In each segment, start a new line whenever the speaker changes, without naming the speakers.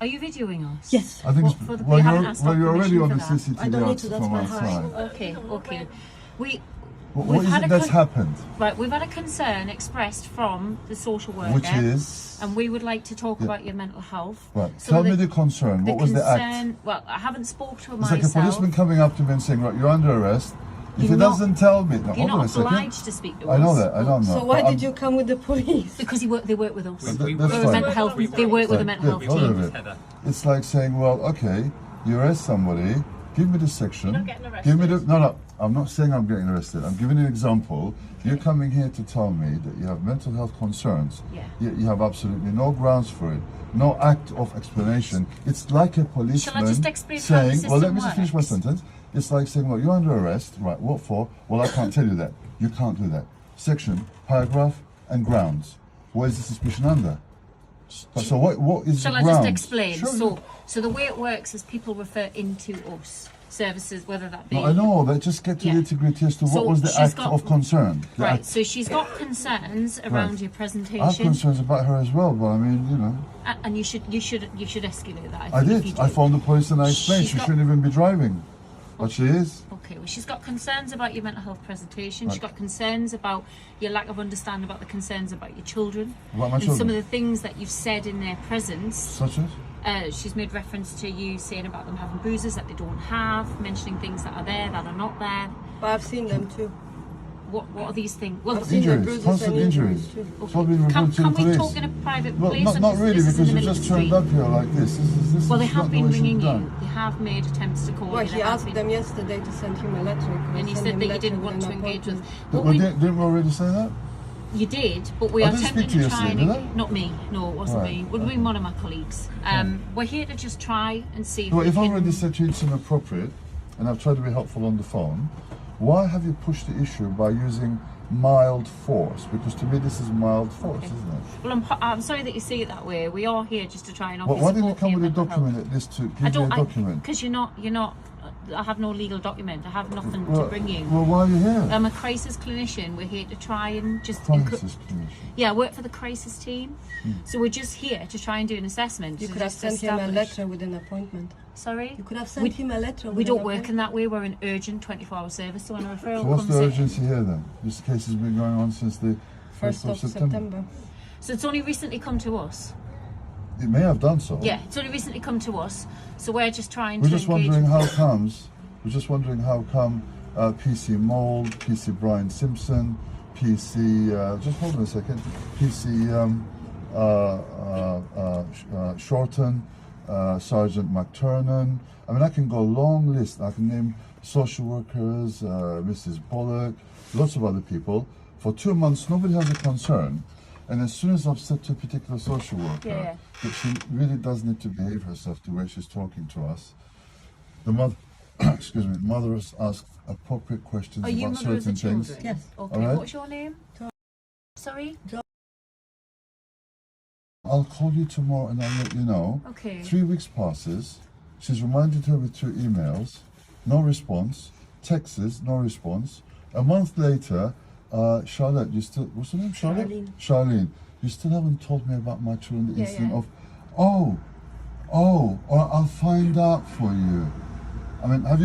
Are you videoing us?
Yes.
I think
What,
it's,
for the-
well,
you haven't asked our
you're already
permission
on the
for that.
CCTV
I don't need to, that's
from
my
outside.
Okay.
What
We've
is
had
it
a
that's happened?
Right, we've had a concern expressed from the social worker.
Which is?
And we would like to talk about your mental health.
Right,
So
tell me the concern. What was the act?
concern, well, I haven't spoke to her
It's
myself.
like a policeman coming up to me and saying, right, you're under arrest. If
You're
he
not-
doesn't tell me... No,
You're
hold on a
not
second.
obliged to speak to us.
I know that, I don't know.
So why did you come with the police?
Because they work with us.
That's
We're a
fine.
mental health, they work with a mental health
Hold on a
team.
minute. It's like saying, well, okay, you arrest somebody, give me the section.
You're not getting arrested.
Give me the... No, I'm not saying I'm getting arrested. I'm giving you an example. You're coming here to tell me that you have mental health concerns.
Yeah.
You have absolutely no grounds for it. No act of explanation. It's like a policeman
just explain how the
saying,
system
well, let me just finish my
works?
sentence. It's like saying, well, you're under arrest. Right, what for? Well, I can't tell you that. You can't do that. Section, paragraph, and grounds. What is the suspicion under? So what is
Shall
the
I
grounds?
just explain?
Sure.
So the way it works is people refer into us services, whether that be...
No, I know, but just get to
Yeah.
the nitty-gritty as to
So
what was the
she's
act
got-
of concern. The
Right,
act.
so she's got concerns around your
I have
presentation,
concerns about her as well, but I mean, you know.
and you should escalate that.
I
if
did.
you
I
do.
phoned the police and I explained
She's
she
got-
shouldn't even be driving. But she is.
Okay, well, she's got concerns about your mental health presentation. She's
Right.
got concerns about your lack of understanding about the concerns about your children.
About my
and some
children?
of the things that you've said in their presence.
Such as?
She's made reference to you saying about them having bruises that they don't have, mentioning things that are there that are not there.
But I've seen them too.
What are these things? Well,
I've seen the
Injuries,
bruises
constant
and
injuries.
too.
It's all been
Can,
reported to the
can we
police.
talk in a private
Well,
place?
not
or
really,
this is in
because
the
you
middle
just
of the
turned
street?
up here like this. This
Well, they
is
have
not the
been
way it should
ringing
be
you.
done.
They have made attempts to call
Well,
you.
he
They have
asked
been-
them yesterday to send him a letter.
and he said that you didn't want to engage with. What
Well,
we,
didn't we already say that?
you did, but we
I
are
didn't
attempting
speak to you
to try
yesterday,
and
did I?
not me. No, it wasn't
Right,
me. It would have been one of my colleagues. We're here to just try and see if
Well,
we
if I
can.
already said to you it's inappropriate, and I've tried to be helpful on the phone, why have you pushed the issue by using mild force? Because to me this is mild force, isn't it?
Well, I'm sorry that you see it that way. We are here just to try and offer
Well, why didn't you
support
come
for
with a
your mental
document
health.
at this to
I
give me a
don't.
document?
Because you're not. I have no legal document. I have nothing to
Well,
bring you.
well, why are you here?
I'm a crisis clinician. We're here to try and just
Crisis clinician.
Yeah, I work for the crisis team. So we're just here to try and do an assessment.
You
to
could have
just
sent him a
establish-
letter with an appointment.
Sorry?
You could have sent him a letter with
We
an
don't work in
appointment.
that way. We're an urgent 24-hour service. So when a referral
So what's
comes
the
in...
urgency here then? This case has been going on since the
1st of September.
So it's only recently come to us.
It may have done so.
Yeah, it's only recently come to us. So we're just trying
We're
to
just
engage...
wondering how come PC Mold, PC Brian Simpson, PC, just hold on a second, PC Shorten, Sergeant McTurnan. I mean, I can go a long list. I can name social workers, Mrs. Bullock, lots of other people. For 2 months, nobody has a concern. And as soon as I've said to a particular social worker
Yeah.
that she really does need to behave herself the way she's talking to us, the mother, excuse me, mother has asked appropriate questions
Are you
about
mother of the
certain things.
children?
Yes.
Okay,
All right.
what's your name? Sorry?
I'll call you tomorrow and I'll let you know.
Okay.
3 weeks passes. She's reminded her with 2 emails, no response. Texts, no response. A month later, Charlotte, you still, what's her name? Charlotte?
Charlene.
Charlene, you still haven't told me about my children, the
Yeah,
incident
yeah.
of, or I'll find out for you. I mean, have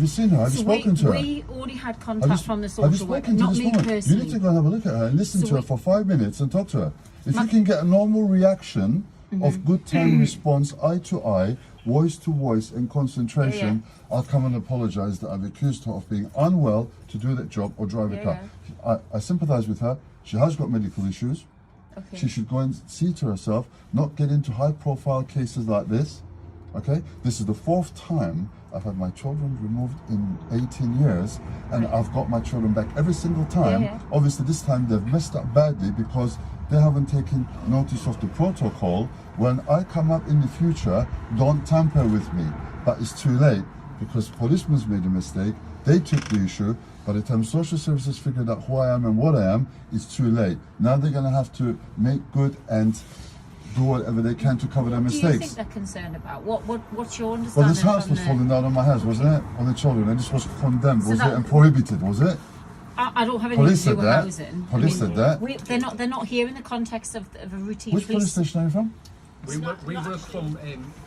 you seen her? Have you spoken to her?
We already had
Have
contact
you,
from the
have you
social worker,
spoken to
not
this
me
woman?
personally.
You need to go and have a look at her and listen
So
to her
we-
for 5 minutes and talk to her. If you can get a normal reaction of good time response, eye to eye, voice to voice, and concentration, I'll come and apologize that I've accused her of being unwell to do that job or drive a car. I sympathize with her. She has got medical issues.
Okay.
She should go and see to herself, not get into high profile cases like this. Okay? This is the 4th time I've had my children removed in 18 years, and I've got my children back every single time.
Yeah.
Obviously, this time they've messed up badly because they haven't taken notice of the protocol. When I come up in the future, don't tamper with me. But it's too late because policemen's made a mistake. They took the issue. By the time social services figured out who I am and what I am, it's too late. Now they're going to have to make good and do whatever they can to cover their
What do you think
mistakes.
they're concerned about? What's your
Well,
understanding
this house
from
was
the...
falling down on my house, wasn't it? On the children, and this was condemned,
So
was
that-
it? And prohibited, was it?
I don't have anything
Police
to do
said
with
that.
housing.
Police said that.
They're not here in the context of a routine
Which police station are you from?
It's
We
not-
work
not
from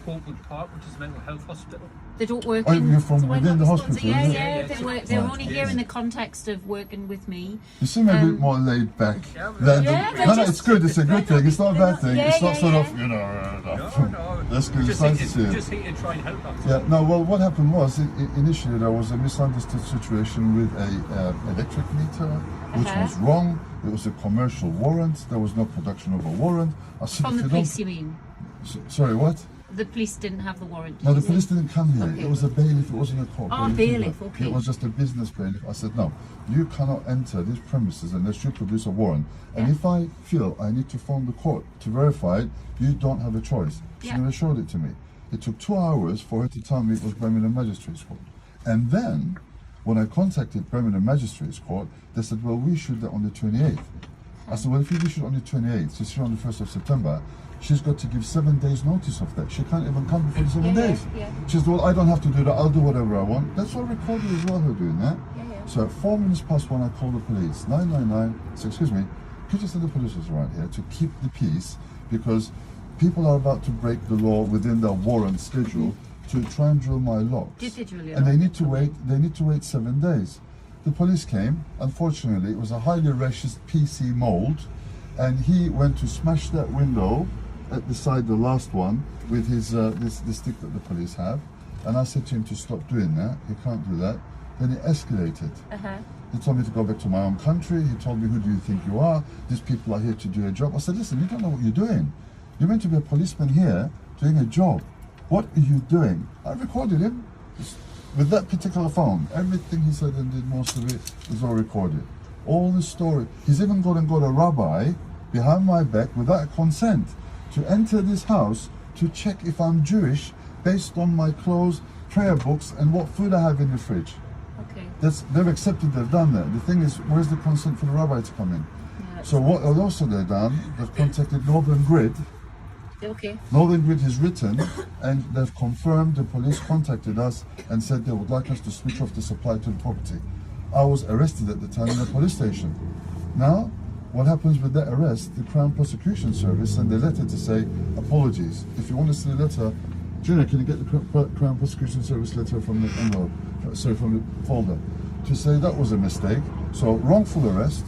Portwood Park, which is a mental health hospital.
They don't work
Oh,
in.
you're from
so we're
within
not
the
responsible.
hospital,
Yeah,
isn't it?
yeah.
Yeah,
They
yeah,
work. They're
right.
only here in the context of working with me.
You seem a bit more laid back.
Yeah,
than
yeah,
the,
they're
no, no,
just-
it's good. It's a good thing. It's not a bad thing.
Yeah,
it's not
yeah,
sort
yeah.
of, you know.
No.
That's good. It's
Just
nice to see you.
just here to try and help us.
Yeah, no, well, what happened was, initially there was a misunderstood situation with a electric meter, which was wrong. It was a commercial warrant. There was no production of a warrant. I said,
From
if
the
you
police,
don't-
you mean?
Sorry, what?
The police didn't have the warrant.
No,
did
the
you
police
say?
didn't come here.
Okay.
It was a bailiff. It wasn't a court
Oh, bailiff,
either.
okay.
It was just a business bailiff. I said, no, you cannot enter these premises unless you produce a warrant. And
Yeah.
if I feel I need to phone the court to verify it, you don't have a choice. She
Yeah.
never showed it to me. It took 2 hours for her to tell me it was Birmingham Magistrates Court. And then, when I contacted Birmingham Magistrates Court, they said, well, we issued that on the 28th. I said, well, if you issued on the 28th, she's here on the 1st of September, she's got to give 7 days notice of that. She can't even come before the 7
Yeah,
days.
yeah.
She said, well, I don't have to do that, I'll do whatever I want. That's all recorded as well, her doing that.
Yeah, yeah.
So at 4 minutes past 1, I called the police. 999, so excuse me, could you send the police around here to keep the peace, because people are about to break the law within their warrant schedule to try and drill my locks.
Did they drill your
And they
locks?
need to wait 7 days. The police came. Unfortunately, it was a highly racist PC mold, and he went to smash that window at the side, the last one, with his this stick that the police have. And I said to him to stop doing that. He can't do that. Then it escalated. He told me to go back to my own country. He told me, who do you think you are? These people are here to do a job. I said, listen, you don't know what you're doing. You're meant to be a policeman here doing a job. What are you doing? I recorded him with that particular phone. Everything he said and did, most of it, is all recorded. All the story. He's even gone and got a rabbi behind my back without consent to enter this house to check if I'm Jewish based on my clothes, prayer books, and what food I have in the fridge.
Okay.
They've accepted they've done that. The thing is, where's the consent for the rabbi to come in?
Yeah,
So what also they've done, they've contacted Northern Grid.
okay.
Northern Grid has written, and they've confirmed the police contacted us and said they would like us to switch off the supply to the property. I was arrested at the time in the police station. Now, what happens with that arrest? The Crown Prosecution Service sent a letter to say apologies. If you want to see the letter, Gina, can you get the Crown Prosecution Service letter from the envelope? Sorry, from the folder, to say that was a mistake. So wrongful arrest,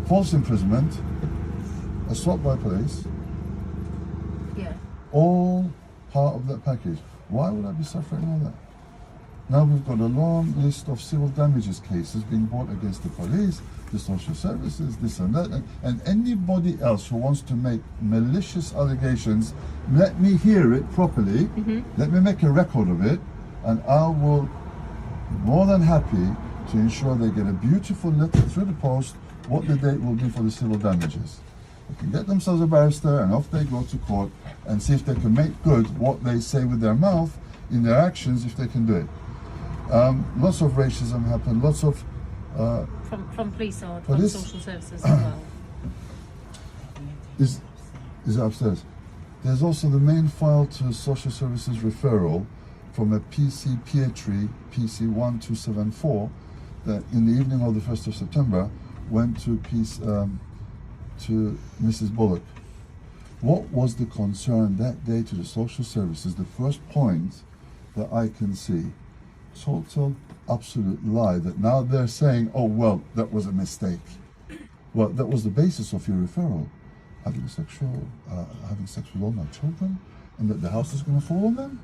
false imprisonment, assault by police,
Yeah.
all part of that package. Why would I be suffering all that? Now we've got a long list of civil damages cases being brought against the police, the social services, this and that, and anybody else who wants to make malicious allegations, let me hear it properly, let me make a record of it, and I will be more than happy to ensure they get a beautiful letter through the post, what the date will be for the civil damages. They can get themselves a barrister and off they go to court and see if they can make good what they say with their mouth in their actions, if they can do it. Lots of racism happened, lots of
From police or from
Police?
social services as well.
is it upstairs. There's also the main file to social services referral from a PC Pietri, PC 1274, that in the evening of the 1st of September went to Mrs. Bullock. What was the concern that day to the social services? The first point that I can see, total absolute lie, that now they're saying, oh well, that was a mistake. Well, that was the basis of your referral. Having sex with all my children, and that the house is going to fall on them?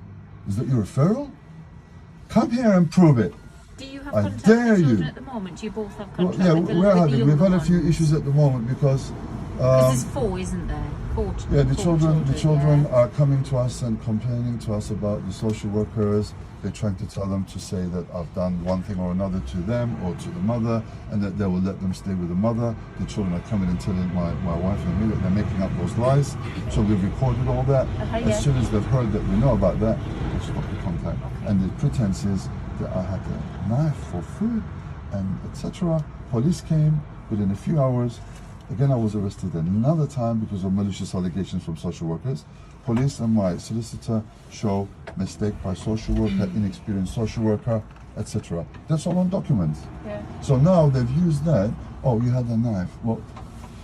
Is that your referral? Come here and prove it.
Do you have
I
contact
dare
with children
you.
at the moment? Do you both have
Well,
contact
yeah,
with the
we're having. We've
younger
had a few
ones?
issues at the moment because.
Because there's 4, isn't there?
Yeah, the children
yeah.
are coming to us and complaining to us about the social workers. They're trying to tell them to say that I've done one thing or another to them or to the mother, and that they will let them stay with the mother. The children are coming and telling my wife and me that they're making up those lies. So we've recorded all that.
Yeah.
As soon as they've heard that we know about that, they stop the contact. And the pretense is that I had a knife for food and etc. Police came within a few hours. Again, I was arrested another time because of malicious allegations from social workers. Police and my solicitor show mistake by social worker, inexperienced social worker, etc. That's all on documents.
Yeah.
So now they've used that. Oh, you had a knife. Well,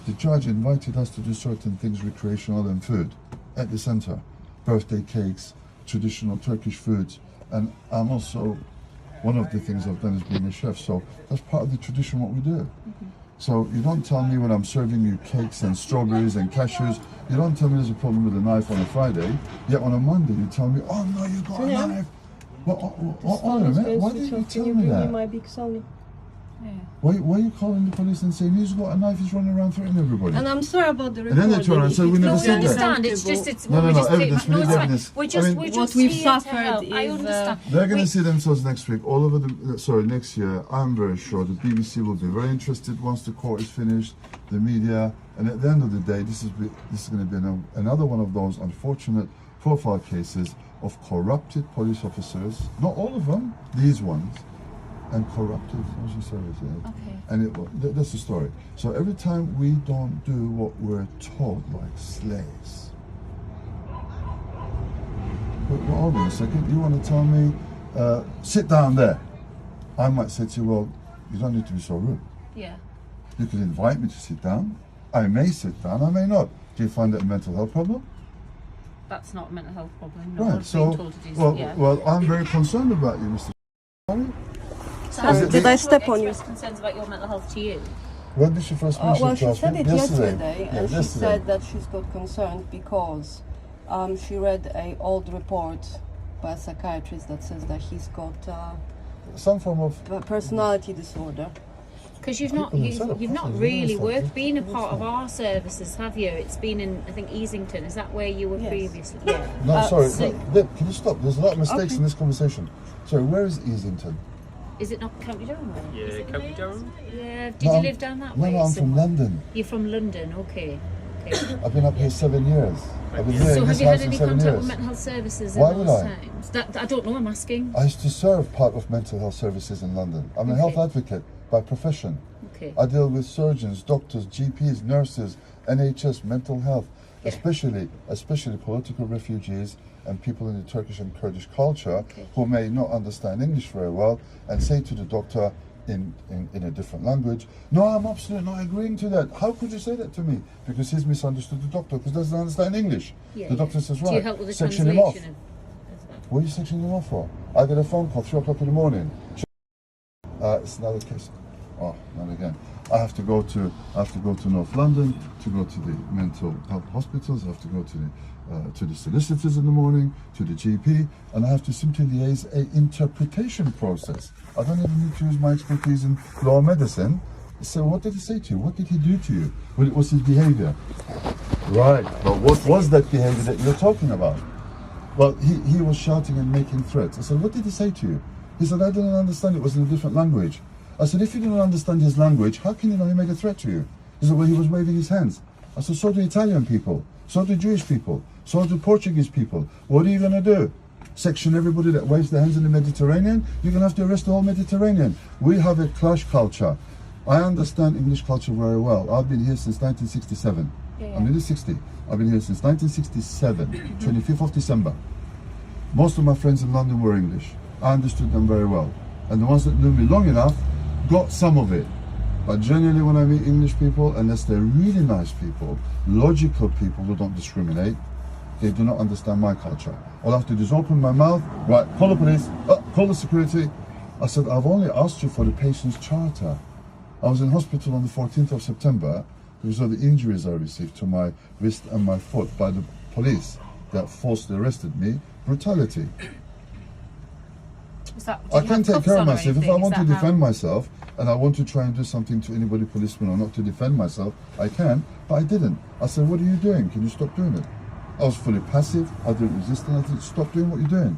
the judge invited us to do certain things, recreational and food. at the center. Birthday cakes, traditional Turkish foods. And I'm also, one of the things I've done is being a chef. So that's part of the tradition, what we do. So you don't tell me when I'm serving you cakes and strawberries and cashews, you don't tell me there's a problem with a knife on a Friday, yet on a Monday you tell me, oh no, you got a knife. Why didn't you tell me that?
My big Sony.
Yeah.
Why are you calling the police and saying he's got a knife, he's running around threatening everybody?
And I'm sorry about the
And
recording.
then they turn around and say, we never
No, we
said that.
understand. It's just, it's
No,
what we just
evidence,
do.
we
No,
need
it's fine.
evidence.
We're
I
just,
mean,
we're
what
just
we've
here
suffered
to help. I
is,
understand.
They're going
We-
to see themselves next week, all over the, next year. I'm very sure the BBC will be very interested once the court is finished, the media, and at the end of the day, this is going to be another one of those unfortunate profile cases of corrupted police officers, not all of them, these ones, and corrupted social services.
Okay.
And that's the story. So every time we don't do what we're told like slaves. But hold on a second, you want to tell me, sit down there. I might say to you, well, you don't need to be so rude.
Yeah.
You could invite me to sit down. I may sit down, I may not. Do you find it a mental health problem?
That's not a mental health problem. No, I
Right,
was being
so,
told to do
well, I'm very concerned about you, Mr. Sorry?
So
Did I step on you?
express concerns about your mental health to you?
When did she first mention
Well,
it
she
to us?
said it yesterday,
Yeah,
and she
yesterday.
said that she's got concerned because she read an old report by a psychiatrist that says that he's got
Some form of
personality disorder.
Because you've not
People themselves,
you've not
that's
really
what it is.
worked being a part of
That's
our services, have you? It's been in, I think, Easington. Is that where you were
Yes.
previously? Yeah.
No, sorry,
so-
Deb, can you stop? There's a lot of mistakes
Okay.
in this conversation. Sorry, where is Easington?
Is it not County Durham? Way?
Yeah,
Is it
County
Wales?
Durham.
Yeah. Did
No,
you
I'm-
live down that
No,
way?
no, I'm
So-
from London.
You're from London. Okay. Okay.
I've been up here 7 years. I've been here
So
in
have
this
you had
house in
any
7
contact
years.
with mental health services
Why
in
would
those
I?
times? I don't know. I'm asking.
I used to serve part of mental health services in London. I'm a
Okay.
health advocate by profession.
Okay.
I deal with surgeons, doctors, GPs, nurses, NHS, mental health,
Yeah.
especially political refugees and people in the Turkish and Kurdish culture
Okay.
who may not understand English very well and say to the doctor in a different language, no, I'm absolutely not agreeing to that. How could you say that to me? Because he's misunderstood the doctor because doesn't understand English.
Yeah,
The doctor says,
Do you
right,
help with the
section him off.
translation of that?
What are you sectioning him off for? I get a phone call 3 o'clock in the morning. It's another case. Oh, not again. I have to go to North London to go to the mental health hospitals. I have to go to the solicitors in the morning, to the GP, and I have to simply liaise a interpretation process. I don't even need to use my expertise in law medicine. So what did he say to you? What did he do to you? What was his behavior? Right, but what was that behavior that you're talking about? Well, he was shouting and making threats. I said, what did he say to you? He said, I didn't understand, it was in a different language. I said, if you didn't understand his language, how can you know he made a threat to you? He said, well, he was waving his hands. I said, so do Italian people, so do Jewish people, so do Portuguese people. What are you going to do? Section everybody that waves their hands in the Mediterranean? You're going to have to arrest the whole Mediterranean. We have a clash culture. I understand English culture very well. I've been here since 1967.
Yeah.
I'm nearly 60. I've been here since 1967, 25th of December. Most of my friends in London were English. I understood them very well. And the ones that knew me long enough got some of it. But generally when I meet English people, unless they're really nice people, logical people who don't discriminate, they do not understand my culture. All I have to do is open my mouth, right, call the police, call the security. I said, I've only asked you for the patient's charter. I was in hospital on the 14th of September because of the injuries I received to my wrist and my foot by the police that falsely arrested me. Brutality.
Is that,
I can take care of myself. If I want to defend
defend
myself and I want to try and do something to anybody, policeman or not, to defend myself, I can, but I didn't. I said, what are you doing? Can you stop doing it? I was fully passive. I didn't resist, and I said, stop doing what you're doing.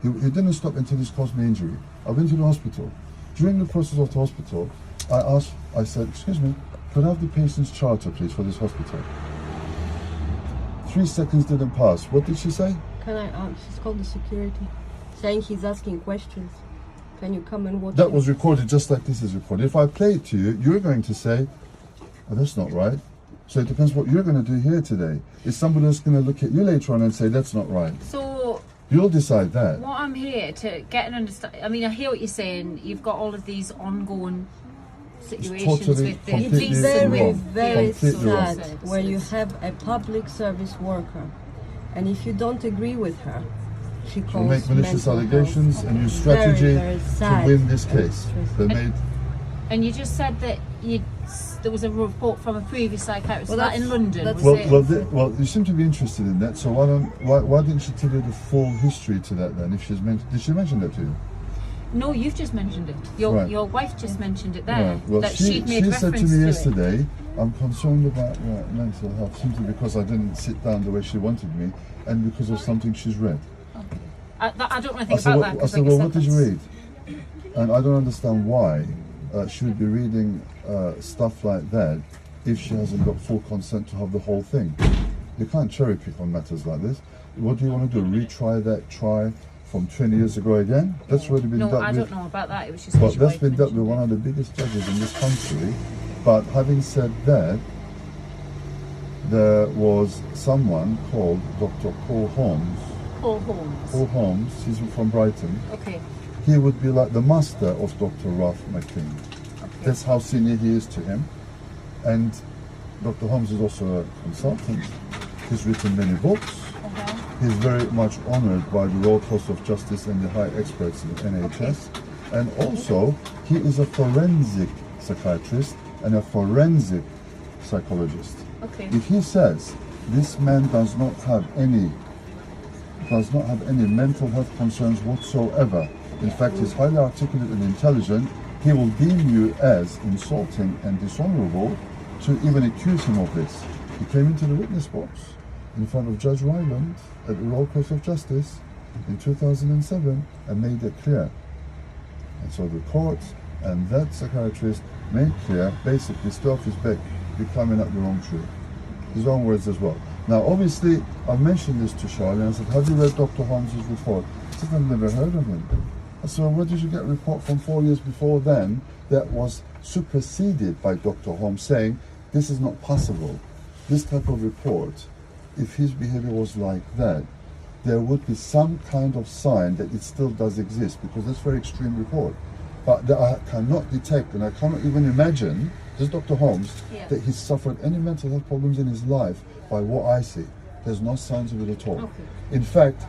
He didn't stop until this caused me injury. I went to the hospital. During the process of the hospital, I said, excuse me, could I have the patient's charter, please, for this hospital? 3 seconds didn't pass. What did she say?
Can I? She's called the security, saying he's asking questions. Can you come and watch?
That
him?
was recorded just like this is recorded. If I play it to you, you're going to say, oh, that's not right. So it depends what you're going to do here today. Is somebody else going to look at you later on and say, that's not right?
So
You'll decide that.
what I'm here to get an understand. I mean, I hear what you're saying. You've got all of these ongoing situations
totally,
with the
completely
police
Very,
wrong.
very
Completely wrong.
sad where you have a public service worker And if you don't agree with her, she
She'll
calls
make malicious
mental
allegations
health.
and use strategy
Very
to
sad
win this
and
case.
stressful.
They made
And you just said that there was a report from a previous psychiatrist.
Well,
Was that in
that's-
London?
that's-
Was
Well,
it?
well, you seem to be interested in that. So why didn't she tell you the full history to that then? If did she mention that to you?
No, you've just mentioned it. Your
Right.
your wife just mentioned it there.
Right. Well,
that
she
she'd made
said to
reference
me
it.
yesterday, I'm concerned about mental health simply because I didn't sit down the way she wanted me, and because of something she's read.
I don't want to
I
think
said,
about
well,
that.
I
'cause
said,
like
well,
you
what did you
that's-
read? And I don't understand why she would be reading stuff like that if she hasn't got full consent to have the whole thing. You can't cherry pick on matters like this. What do you want to do? Retry that try from 20 years ago again? That's already been
No,
dealt
I
with.
don't know about that. It was just.
But
his wife
that's been dealt with
mentioned
one of the biggest judges in this country. But having said that, there was someone called Dr. Paul Holmes.
it. Paul Holmes.
Paul Holmes, he's from Brighton.
Okay.
He would be like the master of Dr. Ralph McKing. That's how senior he is to him. And Dr. Holmes is also a consultant. He's written many books. He's very much honoured by the Royal Court of Justice and the high experts in the NHS. And also, he is a forensic psychiatrist and a forensic psychologist.
Okay.
If he says this man does not have any mental health concerns whatsoever, in fact he's highly articulate and intelligent, he will deem you as insulting and dishonourable to even accuse him of this. He came into the witness box in front of Judge Ryland at the Royal Court of Justice in 2007 and made it clear. And so the court and that psychiatrist made clear, basically, stay off his back, you're climbing up the wrong tree. His own words as well. Now, obviously, I mentioned this to Charlene. I said, have you read Dr. Holmes' report? She said, I've never heard of him. I said, well, where did you get a report from 4 years before then that was superseded by Dr. Holmes saying, this is not possible? This type of report, if his behavior was like that, there would be some kind of sign that it still does exist, because that's a very extreme report. But that I cannot detect, and I cannot even imagine, this is Dr. Holmes, that he's suffered any mental health problems in his life by what I see. There's no signs of it at all.
Okay.
In fact,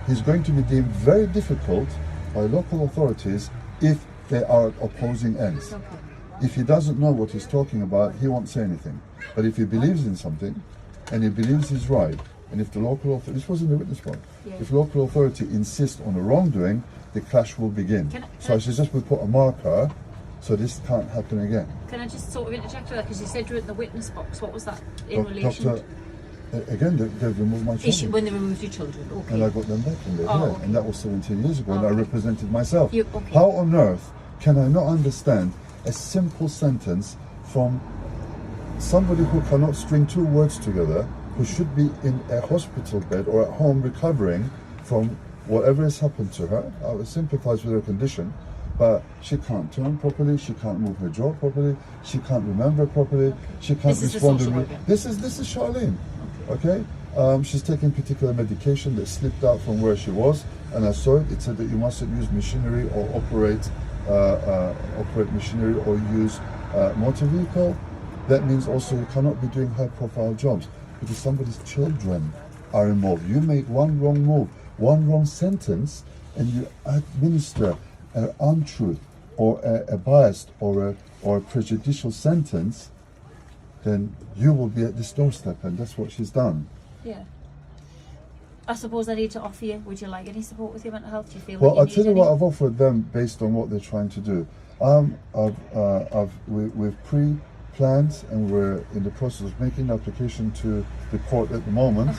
he's going to be deemed very difficult by local authorities if they are at opposing ends.
Okay.
If he doesn't know what he's talking about, he won't say anything. But if he believes in something, and he believes he's right, and if the local authority, this was in the witness box, if local authority insists on a wrongdoing, the clash will begin. So I suggest we put a marker so this can't happen again.
Can I just sort of interject with that? Because you said you're in the witness box. What was that in relation
Doctor, again, they removed my
to?
children.
When they removed your children. Okay.
And I got them back and they're
Oh,
here.
okay.
And that was 17 years ago, and I represented myself.
Okay.
How on earth can I not understand a simple sentence from somebody who cannot string two words together, who should be in a hospital bed or at home recovering from whatever has happened to her? I would sympathize with her condition, but she can't turn properly, she can't move her jaw properly, she can't remember properly, she can't
This is the
respond to
social
me.
worker.
This is Charlene. Okay? She's taking particular medication that slipped out from where she was, and I saw it. It said that you mustn't use machinery or operate machinery or use motor vehicle. That means also you cannot be doing high-profile jobs because somebody's children are involved. You make one wrong move, one wrong sentence, and you administer an untruth or a biased or a prejudicial sentence, then you will be at this doorstep, and that's what she's done.
Yeah. I suppose I need to offer you. Would you like any support with your mental health? Do you feel?
Well,
like
I'll tell you
need
what
any?
I've offered them based on what they're trying to do. We've pre-planned and we're in the process of making an application to the court at the moment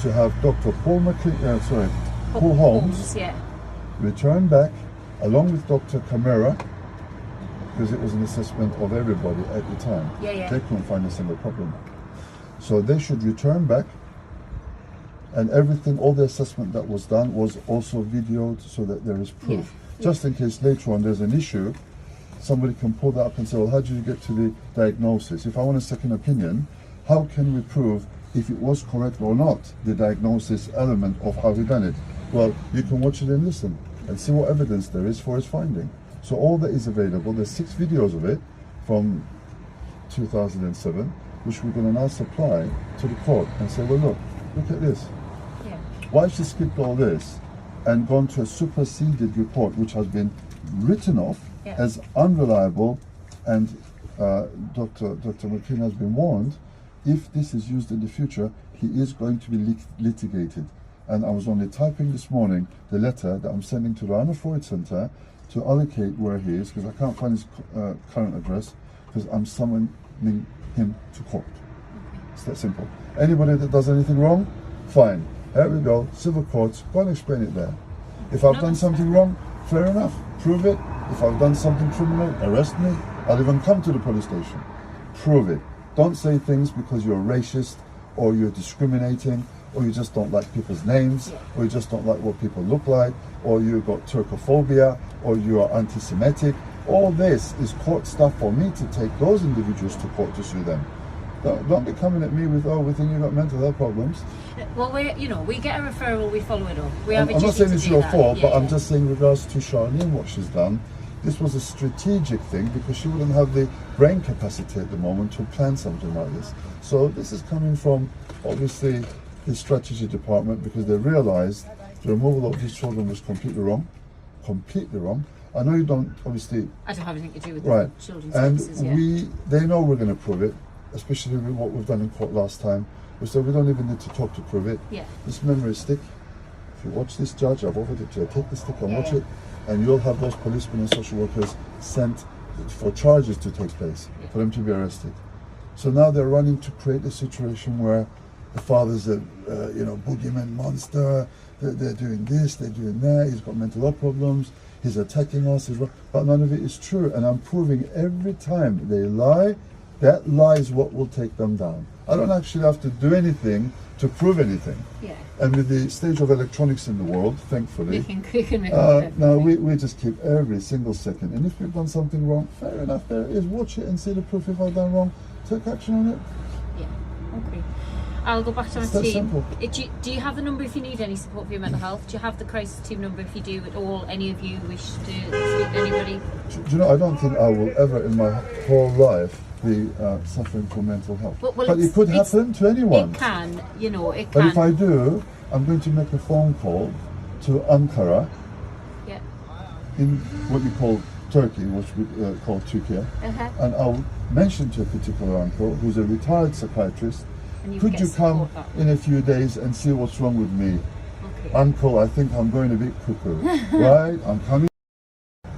to have Dr. Paul Holmes
Yeah.
return back along with Dr. Camara, because it was an assessment of everybody at the time.
Yeah.
They couldn't find a single problem. So they should return back, and everything, all the assessment that was done was also videoed so that there is proof. Just in case later on there's an issue, somebody can pull that up and say, well, how did you get to the diagnosis? If I want a second opinion, how can we prove if it was correct or not, the diagnosis element of how he done it? Well, you can watch it and listen and see what evidence there is for his finding. So all that is available, there's 6 videos of it from 2007, which we're going to now supply to the court and say, well, look at this.
Yeah.
Why she skipped all this and gone to a superseded report which has been written off as unreliable, and Dr. McLean has been warned, if this is used in the future, he is going to be litigated. And I was only typing this morning the letter that I'm sending to the Rhino Freud Center to allocate where he is, because I can't find his current address, because I'm summoning him to court. It's that simple. Anybody that does anything wrong, fine. Here we go, civil courts, go and explain it there. If I've done something wrong, fair enough, prove it. If I've done something criminal, arrest me. I'll even come to the police station. Prove it. Don't say things because you're racist, or you're discriminating, or you just don't like people's names, or you just don't like what people look like, or you've got Turkophobia, or you are anti-Semitic. All this is court stuff for me to take those individuals to court to sue them. Don't be coming at me with, oh, we think you've got mental health problems.
Well, we get a referral, we follow it up.
I'm not saying it's your fault, but I'm just saying in regards to Charlene, what she's done, this was a strategic thing because she wouldn't have the brain capacity at the moment to plan something like this. So this is coming from, obviously, the strategy department, because they realized the removal of these children was completely wrong. Completely wrong. I know you don't, obviously...
I don't have anything to do with
right.
the children's
and
services,
they know we're going to prove it, especially with what we've done in court last time. We said we don't even need to talk to prove it.
Yeah.
This memory stick, if you watch this judge, I've offered it to you, take the stick and watch it, and you'll have those policemen and social workers sent for charges to take place, for them to be arrested. So now they're running to create a situation where the father's a boogeyman monster, they're doing this, they're doing that, he's got mental health problems, he's attacking us, but none of it is true. And I'm proving every time they lie, that lie is what will take them down. I don't actually have to do anything to prove anything. Yeah. And with the stage of electronics in the world, thankfully, now we just keep every single second. And if we've done something wrong, fair enough, there it is. Watch it and see the proof. If I've done wrong, take action on it.
Yeah, okay. I'll go back to my team. Do you have the number if you need any support for your mental health? Do you have the crisis team number if you do at all? Any of you wish to speak to anybody?
Do you know, I don't think I will ever in my whole life be suffering from mental health. But it could happen to anyone.
It can, it can.
But if I do, I'm going to make a phone call to Ankara, in what you call Turkey, which we call Turkey, and I'll mention to a particular uncle who's a retired psychiatrist, could you come in a few days and see what's wrong with me? Okay. Uncle, I think I'm going a bit cuckoo. Right? I'm coming.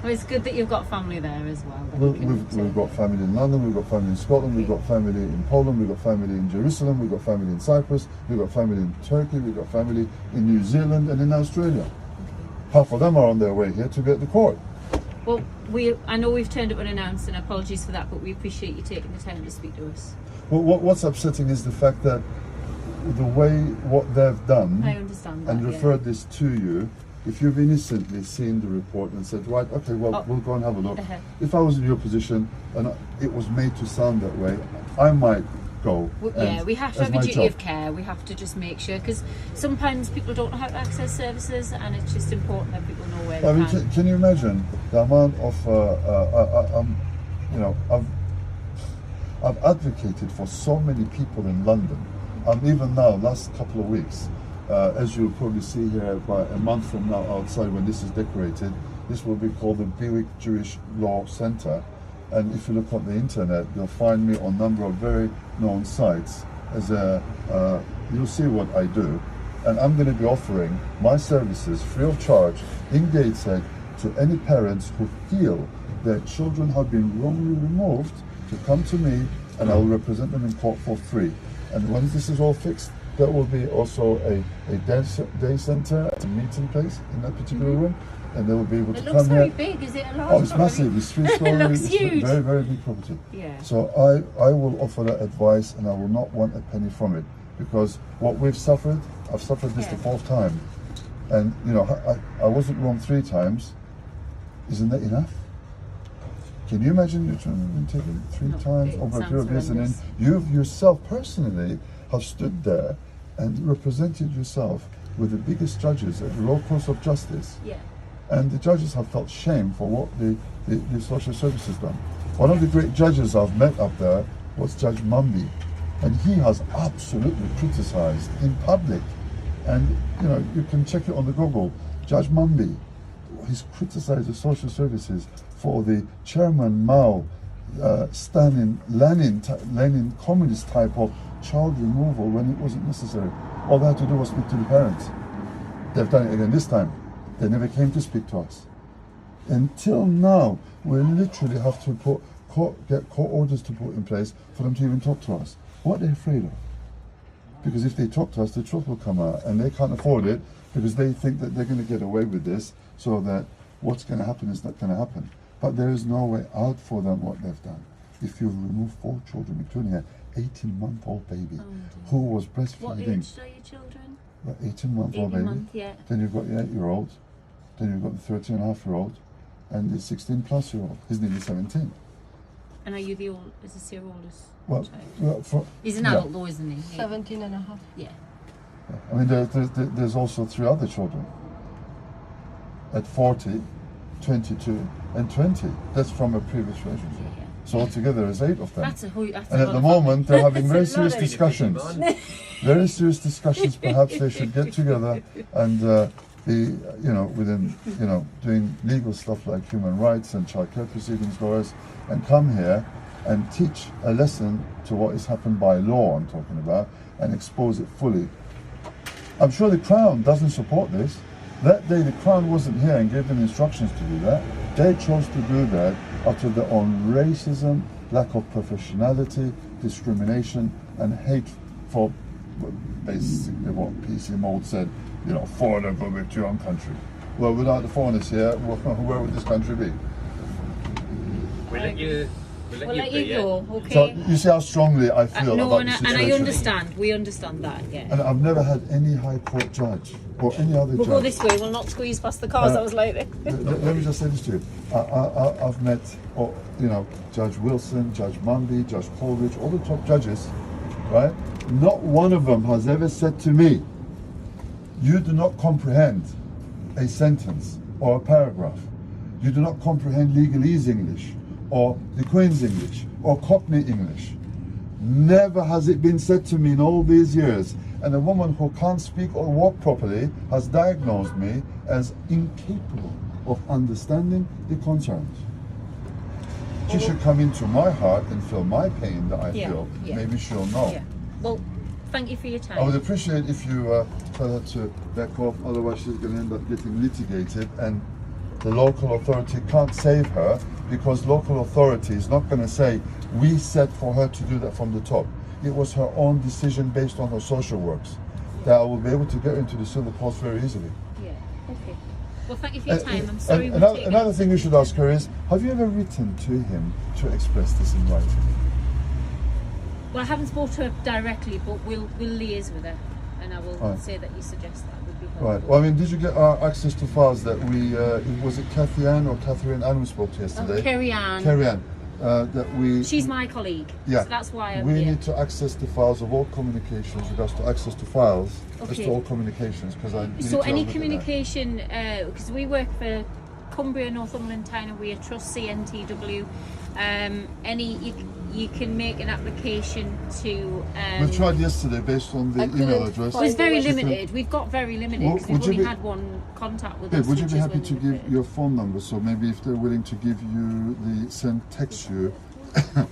Well, it's good that you've got family there as well.
We've got family in London, we've got family in Scotland, we've got family in Poland, we've got family in Jerusalem, we've got family in Cyprus, we've got family in Turkey, we've got family in New Zealand and in Australia. Half of them are on their way here to be at the court.
Well, I know we've turned up unannounced, and apologies for that, but we appreciate you taking the time to speak to us.
Well, what's upsetting is the fact that the way what they've done,
I understand that,
and referred this to you, if you've innocently seen the report and said, right, okay, well, we'll go and have a look. If I was in your position and it was made to sound that way, I might go.
Well, we have to have a duty of care. We have to just make sure, because sometimes people don't know how to access services, and it's just important that people know where they can.
Can you imagine the amount of, I've advocated for so many people in London, even now, last couple of weeks, as you'll probably see here, by a month from now outside when this is decorated, this will be called the Bewick Jewish Law Centre. And if you look on the internet, you'll find me on a number of very known sites. You'll see what I do. And I'm going to be offering my services free of charge in Gateshead to any parents who feel their children have been wrongly removed, to come to me and I will represent them in court for free. And once this is all fixed, there will be also a day centre, a meeting place in that particular room, and they will be able to come here.
It looks very big. Is it a large?
Oh, it's massive. It's 3 stories.
It looks huge.
Very, very big property.
Yeah.
So I will offer that advice, and I will not want a penny from it, because what we've suffered, I've suffered this the 4th time, and I wasn't wrong 3 times. Isn't that enough? Can you imagine you're taken 3 times over a period of years, and then you yourself personally have stood there and represented yourself with the biggest judges at the Royal Court of Justice. Yeah. And the judges have felt shame for what the social services done. One of the great judges I've met up there was Judge Mumby, and he has absolutely criticised in public And you know, you can check it on the Google. Judge Mumby, he's criticised the social services for the Chairman Mao standing Lenin communist type of child removal when it wasn't necessary. All they had to do was speak to the parents. They've done it again this time. They never came to speak to us. Until now, we literally have to get court orders to put in place for them to even talk to us. What are they afraid of? Because if they talk to us, the truth will come out, and they can't afford it because they think that they're going to get away with this, so that what's going to happen is not going to happen. But there is no way out for them what they've done. If you remove 4 children, including an 18-month-old baby who was breastfeeding.
What age are your children?
18-month-old baby.
Month, yeah.
Then you've got the 8-year-old. Then you've got the 13-and-a-half-year-old, and the 16-plus-year-old. He's nearly 17.
And are you the old? Is this your oldest
Well,
child? He's an adult though, isn't he?
17 and a half.
Yeah.
I mean, there's also 3 other children. At 40, 22, and 20. That's from a previous relationship.
Yeah.
So altogether, there's 8 of them.
That's a
and
lot
at the
of
moment, they're having very
That's a lot
serious
of-
discussions. Very serious discussions. Perhaps they should get together and be, you know, within, you know, doing legal stuff like human rights and child care proceedings lawyers, and come here and teach a lesson to what has happened by law. I'm talking about, and expose it fully. I'm sure the Crown doesn't support this. That day, the Crown wasn't here and gave them instructions to do that. They chose to do that after their own racism, lack of professionality, discrimination, and hate for basically what PC Mold said, you know, foreigner, go back to your own country. Well, without the foreigners here, where would this country be?
We'll let you
go, okay?
So you see how strongly I feel
no,
about
and
the
I
situation.
understand. We understand that, yeah.
And I've never had any High Court judge or any other
We'll
judge.
go this way. We'll not squeeze past the cars. I was like,
Let me just say this to you. I've met, you know, Judge Wilson, Judge Mumby, Judge Coleridge, all the top judges, right? Not one of them has ever said to me, you do not comprehend a sentence or a paragraph. You do not comprehend legalese English or the Queen's English or Cockney English. Never has it been said to me in all these years. And a woman who can't speak or walk properly has diagnosed me as incapable of understanding the concerns. She should come into my heart and feel my pain that I feel.
Yeah.
Maybe she'll know.
yeah. Well, thank you for your time.
I would appreciate if you tell her to back off, otherwise she's going to end up getting litigated, and the local authority can't save her, because local authority is not going to say, we said for her to do that from the top. It was her own decision based on her social works. That I will be able to get into the civil courts very easily.
Yeah. Okay. Well, thank you for your time. I'm sorry. we're taking-
Another thing you should ask her is, have you ever written to him to express this in writing?
Well, I haven't spoken to her directly, but we'll liaise with her, and I will
Right.
say that you suggest that would be helpful.
Right. Well, I mean, did you get access to files that we, was it Kathy Ann or Catherine Ann we spoke to yesterday?
Carrie Ann.
Carrie Ann. That we...
She's my colleague.
Yeah.
So that's why I'm
we
here.
need to access the files of all communications, regards to access to files, as
Okay.
to all communications, because I need
So
to
any
have a look at that.
communication, because we work for Cumbria, Northumberland, Tyne and Wear Trust, CNTW, you can make an application to...
We tried yesterday based on the
I
email
couldn't
address.
Well, it's very
She said-
limited. We've got very limited
Well,
because we've
would you
only
be-
had one contact with
Babe,
us.
would you
which
be
is
happy
when
to
we
give
did it.
your phone number, so maybe if they're willing to give you text you,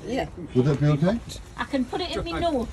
Yeah.
would that be okay?
I can put it in my notes.